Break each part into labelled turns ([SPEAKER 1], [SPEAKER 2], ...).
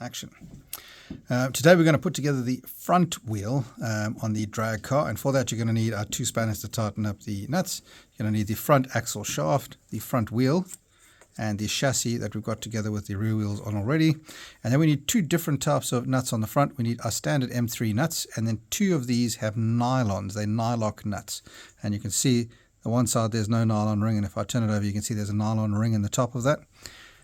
[SPEAKER 1] action. Today we're going to put together the front wheel on the drag car, and for that you're going to need our 2 spanners to tighten up the nuts. You're going to need the front axle shaft, the front wheel, and the chassis that we've got together with the rear wheels on already. And then we need 2 different types of nuts on the front. We need our standard M3 nuts, and then 2 of these have nylons. They're nylock nuts, and you can see the one side there's no nylon ring, and if I turn it over you can see there's a nylon ring in the top of that.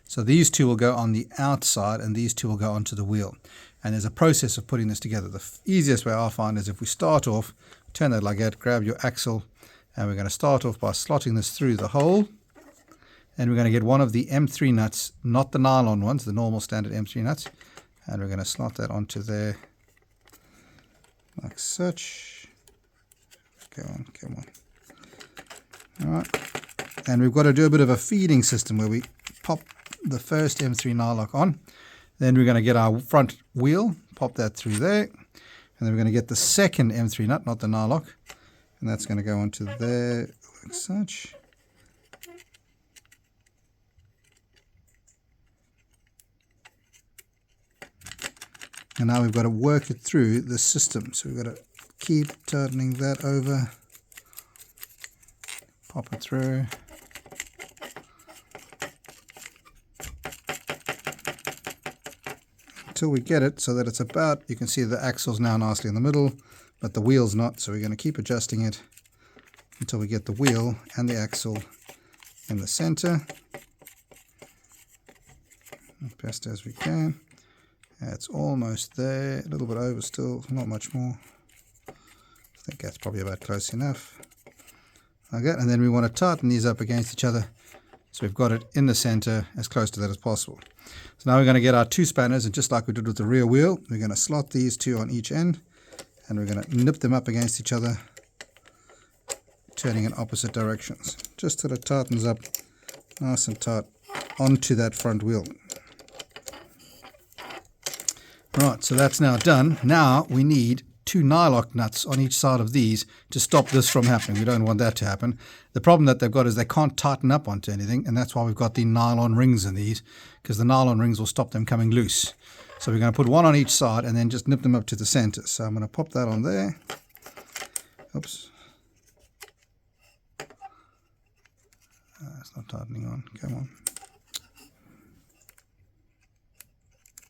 [SPEAKER 1] So these 2 will go on the outside and these 2 will go onto the wheel. And there's a process of putting this together. The easiest way I find is if we start off, turn that like that, grab your axle, and we're going to start off by slotting this through the hole. And we're going to get one of the M3 nuts, not the nylon ones, the normal standard M3 nuts. And we're going to slot that onto there like such. Go on, come on. Alright, and we've got to do a bit of a feeding system where we pop the first M3 nylock on. Then we're going to get our front wheel, pop that through there. And then we're going to get the second M3 nut, not the nylock. And that's going to go onto there like such. And now we've got to work it through the system. So we've got to keep tightening that over. Pop it through. Until we get it so that it's about, you can see the axle's now nicely in the middle, but the wheel's not. So we're going to keep adjusting it until we get the wheel and the axle in the center. As best as we can. It's almost there, a little bit over still, not much more. I think that's probably about close enough. Okay, and then we want to tighten these up against each other so we've got it in the center as close to that as possible. So now we're going to get our 2 spanners, and just like we did with the rear wheel, we're going to slot these 2 on each end, and we're going to nip them up against each other, turning in opposite directions, just till it tightens up nice and tight onto that front wheel. Right, so that's now done. Now we need 2 nylock nuts on each side of these to stop this from happening. We don't want that to happen. The problem that they've got is they can't tighten up onto anything, and that's why we've got the nylon rings in these, because the nylon rings will stop them coming loose. So we're going to put 1 on each side and then just nip them up to the center. So I'm going to pop that on there. Oops. It's not tightening on. Come on.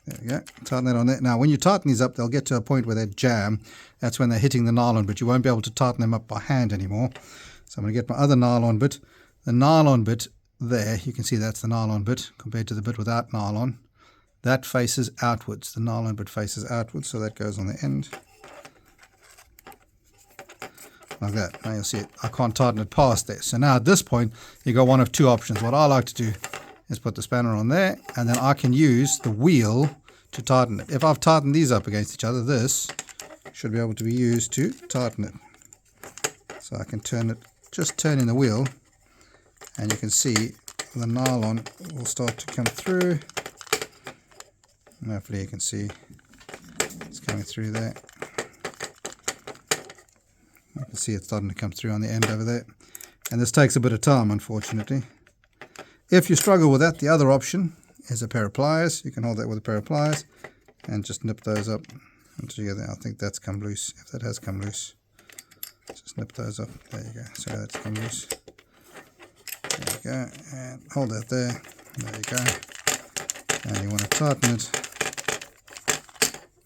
[SPEAKER 1] There we go, tighten that on there. Now when you tighten these up, they'll get to a point where they jam. That's when they're hitting the nylon bit. You won't be able to tighten them up by hand anymore. So I'm going to get my other nylon bit. The nylon bit there, you can see that's the nylon bit compared to the bit without nylon. That faces outwards. The nylon bit faces outwards, so that goes on the end. Like that. Now you'll see it. I can't tighten it past there. So now at this point, you've got one of 2 options. What I like to do is put the spanner on there, and then I can use the wheel to tighten it. If I've tightened these up against each other, this should be able to be used to tighten it. So I can turn it, just turn in the wheel, and you can see the nylon will start to come through. And hopefully you can see it's coming through there. You can see it's starting to come through on the end over there. And this takes a bit of time, unfortunately. If you struggle with that, the other option is a pair of pliers. You can hold that with a pair of pliers and just nip those up until you get there. I think that's come loose. If that has come loose, just nip those up. There you go. So that's come loose. There you go. And hold that there. There you go. And you want to tighten it.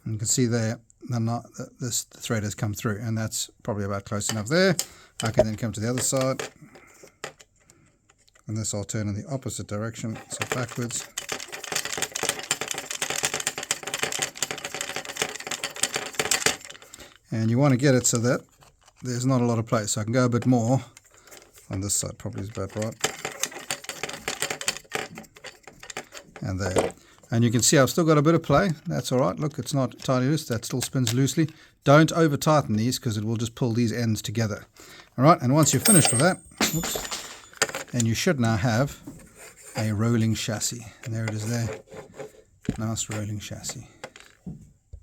[SPEAKER 1] And you can see there, the thread has come through, and that's probably about close enough there. I can then come to the other side. And this I'll turn in the opposite direction, so backwards. And you want to get it so that there's not a lot of place. So I can go a bit more on this side, probably is about right. And there. And you can see I've still got a bit of play. That's all right. Look, it's not entirely loose. That still spins loosely. Don't over tighten these because it will just pull these ends together. All right, and once you're finished with that, oops. And you should now have a rolling chassis. And there it is there. Nice rolling chassis.